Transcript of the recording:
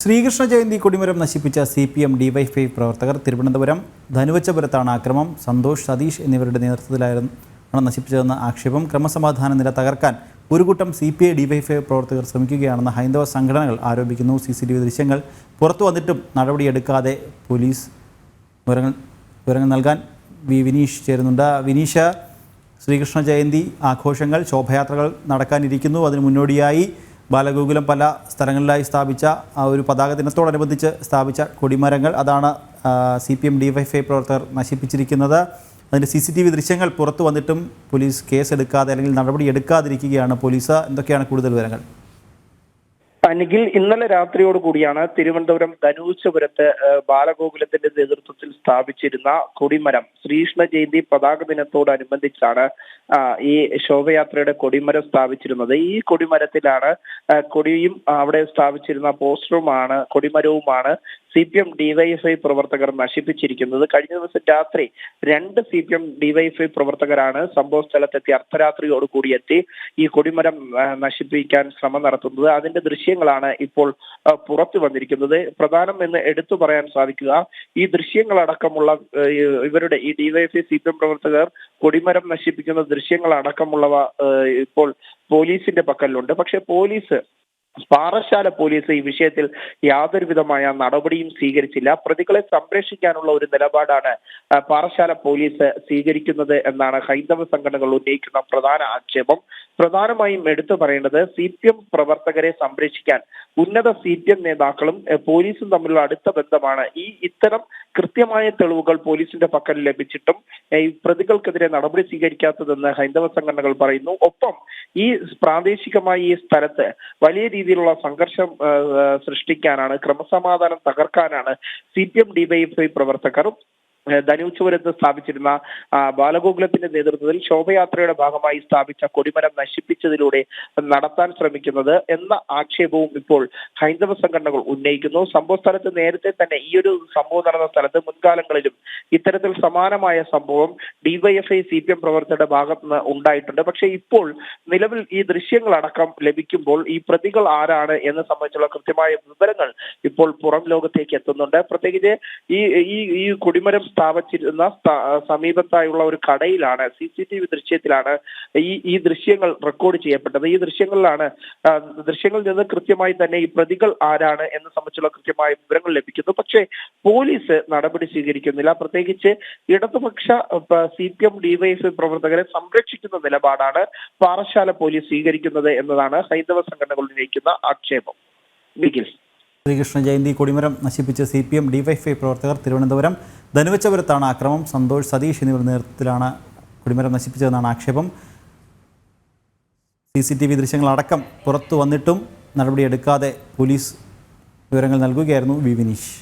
ശ്രീകൃഷ്ണ ജയന്തി കൊടിമരം നശിപ്പിച്ച CPM DYFI പ്രവർത്തകർ തിരുവനന്തപുരം ധനുവച്ചപുരത്താണ് ആക്രമം. സന്തോഷ്, സതീഷ് എന്നിവരുടെ നേതൃത്വത്തിലാണ് നശിപ്പിച്ചതെന്ന ആക്ഷേപം. ക്രമസമാധാന നില തകർക്കാൻ ഒരു കൂട്ടം CPI ഡിവൈഎഫ്ഐ പ്രവർത്തകർ ശ്രമിക്കുകയാണെന്ന് ഹൈന്ദവ സംഘടനകൾ ആരോപിക്കുന്നു. CCTV ദൃശ്യങ്ങൾ പുറത്തു വന്നിട്ടും നടപടിയെടുക്കാതെ പോലീസ്. വിവരങ്ങൾ നൽകാൻ വിനീഷ് ചേരുന്നുണ്ട്. വിനീഷ്, ശ്രീകൃഷ്ണ ജയന്തി ആഘോഷങ്ങൾ, ശോഭയാത്രകൾ നടക്കാനിരിക്കുന്നു. അതിനു മുന്നോടിയായി ബാലഗോകുലം പല സ്ഥലങ്ങളിലായി സ്ഥാപിച്ച ആ ഒരു പതാക ദിനത്തോടനുബന്ധിച്ച് സ്ഥാപിച്ച കൊടിമരങ്ങൾ അതാണ് CPM ഡിവൈഎഫ്ഐ പ്രവർത്തകർ നശിപ്പിച്ചിരിക്കുന്നത്. അതിൻ്റെ CCTV ദൃശ്യങ്ങൾ പുറത്തു വന്നിട്ടും പോലീസ് കേസെടുക്കാതെ അല്ലെങ്കിൽ നടപടി എടുക്കാതിരിക്കുകയാണ് പോലീസ്. എന്തൊക്കെയാണ് കൂടുതൽ വിവരങ്ങൾ? നിഖിൽ, ഇന്നലെ രാത്രിയോട് കൂടിയാണ് തിരുവനന്തപുരം ധനുവച്ചപുരത്ത് ബാലഗോകുലത്തിന്റെ നേതൃത്വത്തിൽ സ്ഥാപിച്ചിരുന്ന കൊടിമരം ശ്രീകൃഷ്ണ ജയന്തി പതാക ദിനത്തോടനുബന്ധിച്ചാണ് ഈ ശോഭയാത്രയുടെ കൊടിമരം സ്ഥാപിച്ചിരുന്നത്. ഈ കൊടിമരത്തിലാണ് കൊടിയും അവിടെ സ്ഥാപിച്ചിരുന്ന പോസ്റ്ററുമാണ് കൊടിമരവുമാണ് CPM ഡിവൈഎഫ്ഐ പ്രവർത്തകർ നശിപ്പിച്ചിരിക്കുന്നത്. കഴിഞ്ഞ ദിവസം രാത്രി 2 CPM ഡിവൈഎഫ്ഐ പ്രവർത്തകരാണ് സംഭവ സ്ഥലത്തെത്തി അർദ്ധരാത്രിയോട് കൂടി എത്തി ഈ കൊടിമരം നശിപ്പിക്കാൻ ശ്രമം നടത്തുന്നത്. അതിന്റെ ദൃശ്യങ്ങളാണ് ഇപ്പോൾ പുറത്തു വന്നിരിക്കുന്നത്. പ്രധാനം എന്ന് എടുത്തു പറയാൻ സാധിക്കുക, ഈ ദൃശ്യങ്ങളടക്കമുള്ള ഇവരുടെ ഈ ഡിവൈഎഫ്ഐ CPM പ്രവർത്തകർ കൊടിമരം നശിപ്പിക്കുന്ന ദൃശ്യങ്ങളടക്കമുള്ളവ ഇപ്പോൾ പോലീസിന്റെ പക്കലുണ്ട്. പക്ഷെ പാറശാല പോലീസ് ഈ വിഷയത്തിൽ യാതൊരു വിധമായ നടപടിയും സ്വീകരിച്ചില്ല. പ്രതികളെ സംരക്ഷിക്കാനുള്ള ഒരു നിലപാടാണ് പാറശാല പോലീസ് സ്വീകരിക്കുന്നത് എന്നാണ് ഹൈന്ദവ സംഘടനകൾ ഉന്നയിക്കുന്ന പ്രധാന ആക്ഷേപം. പ്രധാനമായും എടുത്തു പറയേണ്ടത് CPM പ്രവർത്തകരെ സംരക്ഷിക്കാൻ ഉന്നത CPM നേതാക്കളും പോലീസും തമ്മിലുള്ള അടുത്ത ബന്ധമാണ്. ഇത്തരം കൃത്യമായ തെളിവുകൾ പോലീസിന്റെ പക്കൽ ലഭിച്ചിട്ടും ഈ പ്രതികൾക്കെതിരെ നടപടി സ്വീകരിക്കാത്തതെന്ന് ഹൈന്ദവ സംഘടനകൾ പറയുന്നു. ഒപ്പം ഈ പ്രാദേശികമായി ഈ സ്ഥലത്ത് വലിയ രീതിയിലുള്ള സംഘർഷം സൃഷ്ടിക്കാനാണ്, ക്രമസമാധാനം തകർക്കാനാണ് CPM ഡിവൈഎഫ്ഐ പ്രവർത്തകർ ധനുവച്ചപുരത്ത് സ്ഥാപിച്ചിരുന്ന ബാലഗോകുലത്തിന്റെ നേതൃത്വത്തിൽ ശോഭയാത്രയുടെ ഭാഗമായി സ്ഥാപിച്ച കൊടിമരം നശിപ്പിച്ചതിലൂടെ നടത്താൻ ശ്രമിക്കുന്നത് എന്ന ആക്ഷേപവും ഇപ്പോൾ ഹൈന്ദവ സംഘടനകൾ ഉന്നയിക്കുന്നു. സംഭവ സ്ഥലത്ത് നേരത്തെ തന്നെ ഈ ഒരു സംഭവം നടന്ന സ്ഥലത്ത് മുൻകാലങ്ങളിലും ഇത്തരത്തിൽ സമാനമായ സംഭവം ഡിവൈഎഫ്ഐ CPM പ്രവർത്തകരുടെ ഭാഗത്ത് നിന്ന് ഉണ്ടായിട്ടുണ്ട്. പക്ഷേ ഇപ്പോൾ നിലവിൽ ഈ ദൃശ്യങ്ങളടക്കം ലഭിക്കുമ്പോൾ ഈ പ്രതികൾ ആരാണ് എന്ന് സംബന്ധിച്ചുള്ള കൃത്യമായ വിവരങ്ങൾ ഇപ്പോൾ പുറം ലോകത്തേക്ക് എത്തുന്നുണ്ട്. പ്രത്യേകിച്ച് ഈ കൊടിമരം സ്ഥാപിച്ചിരുന്ന സമീപത്തായുള്ള ഒരു കടയിലാണ് CCTV ദൃശ്യത്തിലാണ് ഈ ദൃശ്യങ്ങൾ റെക്കോർഡ് ചെയ്യപ്പെട്ടത്. ഈ ദൃശ്യങ്ങളിൽ നിന്ന് കൃത്യമായി തന്നെ ഈ പ്രതികൾ ആരാണ് എന്ന് സംബന്ധിച്ചുള്ള കൃത്യമായ വിവരങ്ങൾ ലഭിക്കുന്നു. പക്ഷേ പോലീസ് നടപടി സ്വീകരിക്കുന്നില്ല. പ്രത്യേകിച്ച് ഇടതുപക്ഷ CPM ഡിവൈഎഫ്ഐ പ്രവർത്തകരെ സംരക്ഷിക്കുന്ന നിലപാടാണ് പാറശാല പോലീസ് സ്വീകരിക്കുന്നത് എന്നതാണ് ഹൈന്ദവ സംഘടനകൾ ഉന്നയിക്കുന്ന ആക്ഷേപം. ശ്രീകൃഷ്ണ ജയന്തി കൊടിമരം നശിപ്പിച്ച CPM ഡിവൈഎഫ്ഐ പ്രവർത്തകർ തിരുവനന്തപുരം ധനുവച്ചപുരത്താണ് ആക്രമം. സന്തോഷ്, സതീഷ് എന്നിവരുടെ നേതൃത്വത്തിലാണ് കൊടിമരം നശിപ്പിച്ചതെന്നാണ് ആക്ഷേപം. CCTV ദൃശ്യങ്ങളടക്കം പുറത്തു വന്നിട്ടും നടപടിയെടുക്കാതെ പോലീസ് വിവരങ്ങൾ നൽകുകയായിരുന്നു വിനീഷ്.